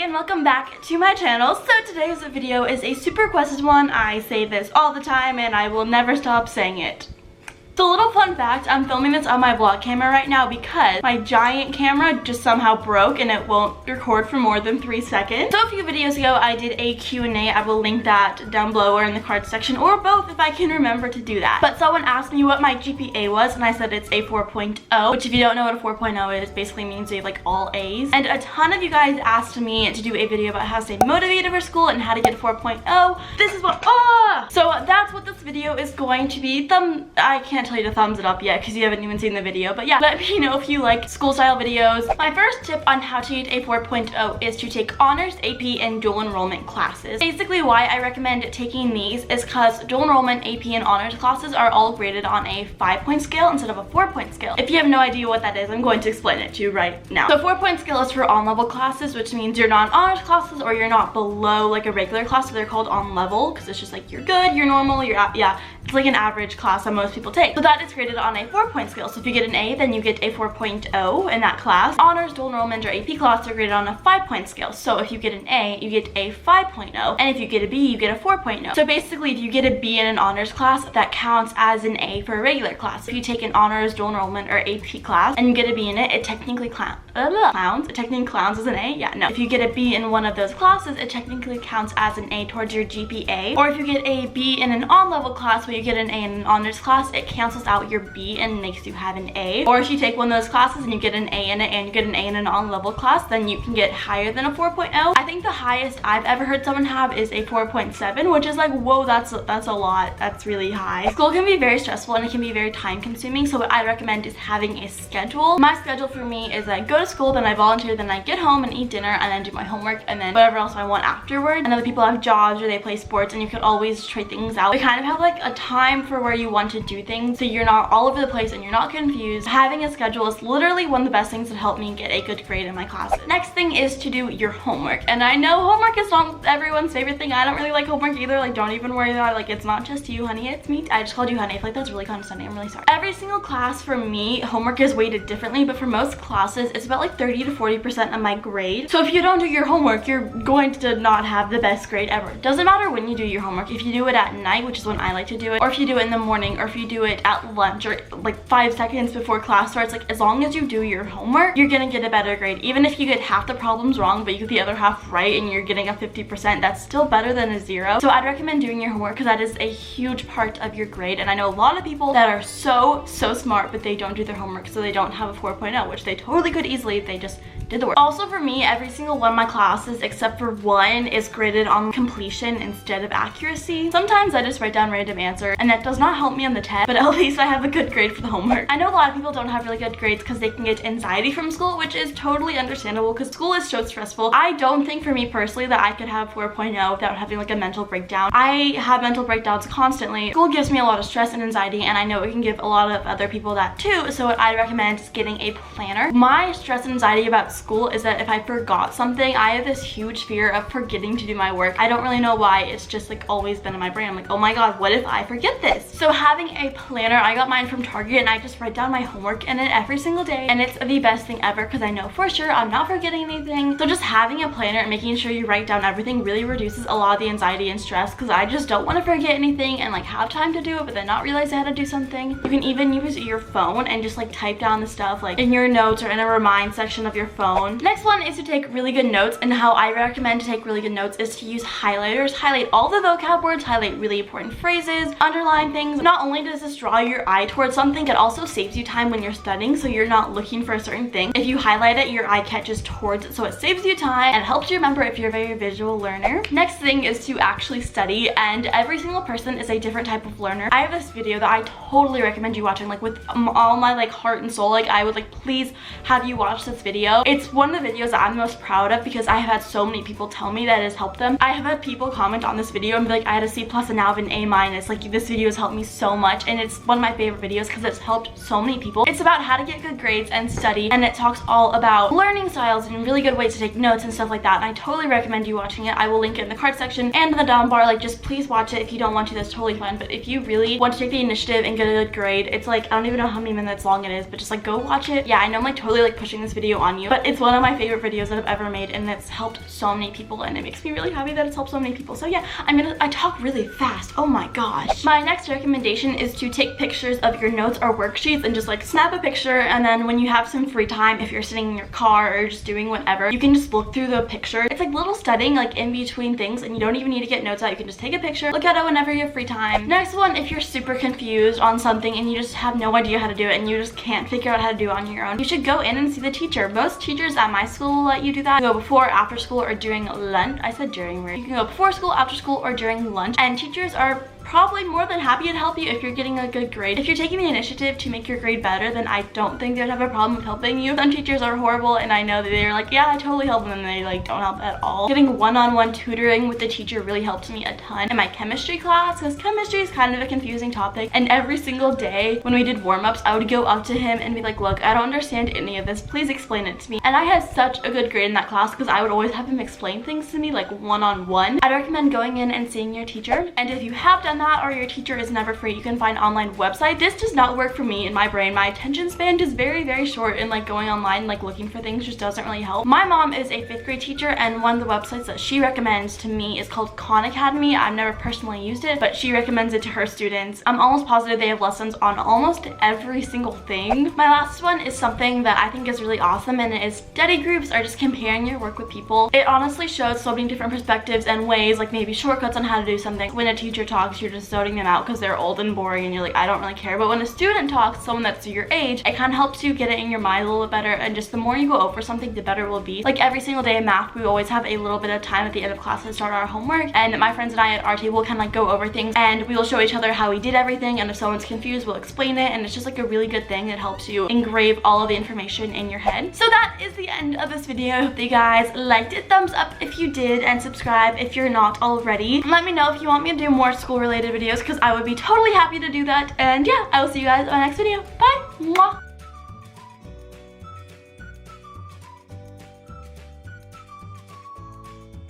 again, welcome back to my channel. So today's video is a super requested one. I say this all the time and I will never stop saying it. So a little fun fact, I'm filming this on my vlog camera right now because my giant camera just somehow broke and it won't record for more than 3 seconds. So a few videos ago I did a Q&A. I will link that down below or in the cards section or both if I can remember to do that. But someone asked me what my GPA was and I said it's a 4.0, which if you don't know what a 4.0 is, basically means you have like all A's. And a ton of you guys asked me to do a video about how to stay motivated for school and how to get a 4.0. This is what, so that's what this video is going to be. I can't tell you to thumbs it up yet because you haven't even seen the video, but yeah, let me know if you like school style videos. My first tip on how to get a 4.0 is to take honors, AP, and dual enrollment classes. Basically why I recommend taking these is because dual enrollment, AP, and honors classes are all graded on a 5-point scale instead of a 4-point scale. If you have no idea what that is, I'm going to explain it to you right now. So 4-point scale is for on-level classes, which means you're not in honors classes or you're not below like a regular class, so they're called on-level because it's just like you're good, you're normal, you're yeah, it's like an average class that most people take. So that is graded on a 4-point scale. So if you get an A, then you get a 4.0 in that class. Honors, dual enrollment, or AP class are graded on a 5-point scale. So if you get an A, you get a 5.0, and if you get a B, you get a 4.0. So basically, if you get a B in an honors class, that counts as an A for a regular class. If you take an honors, dual enrollment, or AP class, and you get a B in it, it technically clowns as an A. Yeah, no. If you get a B in one of those classes, it technically counts as an A towards your GPA. Or if you get a B in an on-level class, where you get an A in an honors class, it cancels out your B and makes you have an A. Or if you take one of those classes and you get an A in it and you get an A in an on-level class, then you can get higher than a 4.0. I think the highest I've ever heard someone have is a 4.7, which is like, whoa, that's a lot. That's really high. School can be very stressful and it can be very time consuming, so what I recommend is having a schedule. My schedule for me is I go to school, then I volunteer, then I get home and eat dinner, and then do my homework, and then whatever else I want afterward. And other people have jobs or they play sports, and you could always trade things out. You kind of have like a time for where you want to do things, so you're not all over the place and you're not confused. Having a schedule is literally one of the best things that helped me get a good grade in my classes. Next thing is to do your homework. And I know homework is not everyone's favorite thing. I don't really like homework either. Like, don't even worry about it. Like, it's not just you, honey, it's me. I just called you honey. I feel like that's really condescending. I'm really sorry. Every single class for me, homework is weighted differently, but for most classes, it's about like 30 to 40% of my grade. So if you don't do your homework, you're going to not have the best grade ever. It doesn't matter when you do your homework. If you do it at night, which is when I like to do it, or if you do it in the morning, or if you do it at lunch, or like 5 seconds before class starts, like as long as you do your homework, you're gonna get a better grade. Even if you get half the problems wrong, but you get the other half right and you're getting a 50%, that's still better than a 0. So I'd recommend doing your homework because that is a huge part of your grade. And I know a lot of people that are so smart, but they don't do their homework, so they don't have a 4.0, which they totally could easily if they just did the work. Also for me, every single one of my classes except for one is graded on completion instead of accuracy. Sometimes I just write down random answer and that does not help me on the test, but at least I have a good grade for the homework. I know a lot of people don't have really good grades because they can get anxiety from school, which is totally understandable because school is so stressful. I don't think for me personally that I could have 4.0 without having like a mental breakdown. I have mental breakdowns constantly. School gives me a lot of stress and anxiety, and I know it can give a lot of other people that too, so what I recommend is getting a planner. My stress and anxiety about school is that if I forgot something, I have this huge fear of forgetting to do my work. I don't really know why, it's just like always been in my brain. I'm like, oh my god, what if I forget this? So having a planner, I got mine from Target and I just write down my homework in it every single day, and it's the best thing ever because I know for sure I'm not forgetting anything. So just having a planner and making sure you write down everything really reduces a lot of the anxiety and stress because I just don't want to forget anything and like have time to do it but then not realize I had to do something. You can even use your phone and just like type down the stuff like in your notes or in a remind section of your phone. Next one is to take really good notes, and how I recommend to take really good notes is to use highlighters. Highlight all the vocab words, highlight really important phrases, underline things. Not only does this draw your eye towards something, it also saves you time when you're studying, so you're not looking for a certain thing. If you highlight it, your eye catches towards it, so it saves you time and helps you remember if you're a very visual learner. Next thing is to actually study, and every single person is a different type of learner. I have this video that I totally recommend you watching, like with all my like heart and soul. Like I would like please have you watch this video. It's one of the videos that I'm most proud of because I have had so many people tell me that it has helped them. I have had people comment on this video and be like, I had a C+ and now I have an A-. Like, this video has helped me so much, and it's one of my favorite videos because it's helped so many people. It's about how to get good grades and study, and it talks all about learning styles and really good ways to take notes and stuff like that, and I totally recommend you watching it. I will link it in the card section and in the down bar. Like, just please watch it. If you don't want to, that's totally fine, but if you really want to take the initiative and get a good grade. It's like, I don't even know how many minutes long it is, but just like go watch it. Yeah, I know I'm like totally like pushing this video on you, but it's one of my favorite videos that I've ever made, and it's helped so many people, and it makes me really happy that it's helped so many people. So yeah, I talk really fast. Oh my gosh. My next recommendation is to take pictures of your notes or worksheets and just like snap a picture, and then when you have some free time, if you're sitting in your car or just doing whatever, you can just look through the picture. It's like little studying like in between things, and you don't even need to get notes out. You can just take a picture, look at it whenever you have free time. Next one, if you're super confused on something and you just have no idea how to do it and you just can't figure out how to do it on your own, you should go in and see the teacher. Most teachers at my school will let you do that. You go before, after school, or during lunch. I said during, right? You can go before school, after school, or during lunch, and teachers are probably more than happy to help you if you're getting a good grade. If you're taking the initiative to make your grade better, then I don't think they'd have a problem with helping you. Some teachers are horrible, and I know that they're like, yeah, I totally help them, and they like don't help at all. Getting one-on-one tutoring with the teacher really helped me a ton in my chemistry class, because chemistry is kind of a confusing topic, and every single day when we did warm-ups, I would go up to him and be like, look, I don't understand any of this, please explain it to me. And I had such a good grade in that class because I would always have him explain things to me like one-on-one. I'd recommend going in and seeing your teacher, and if you have done that or your teacher is never free, you can find online websites. This does not work for me in my brain. My attention span is very, very short, and like going online, like looking for things just doesn't really help. My mom is a 5th grade teacher, and one of the websites that she recommends to me is called Khan Academy. I've never personally used it, but she recommends it to her students. I'm almost positive they have lessons on almost every single thing. My last one is something that I think is really awesome, and it is study groups, or just comparing your work with people. It honestly shows so many different perspectives and ways, like maybe shortcuts on how to do something. When a teacher talks, you're just zoning them out because they're old and boring, and you're like, I don't really care. But when a student talks, someone that's your age, it kind of helps you get it in your mind a little bit better, and just the more you go over something, the better it will be. Like every single day in math, we always have a little bit of time at the end of class to start our homework, and my friends and I at our table kind of like go over things, and we will show each other how we did everything, and if someone's confused, we'll explain it, and it's just like a really good thing that helps you engrave all of the information in your head. So that is the end of this video. I hope that you guys liked it. Thumbs up if you did, and subscribe if you're not already. And let me know if you want me to do more school related videos, because I would be totally happy to do that. And yeah, I will see you guys in my next video. Bye. Mwah.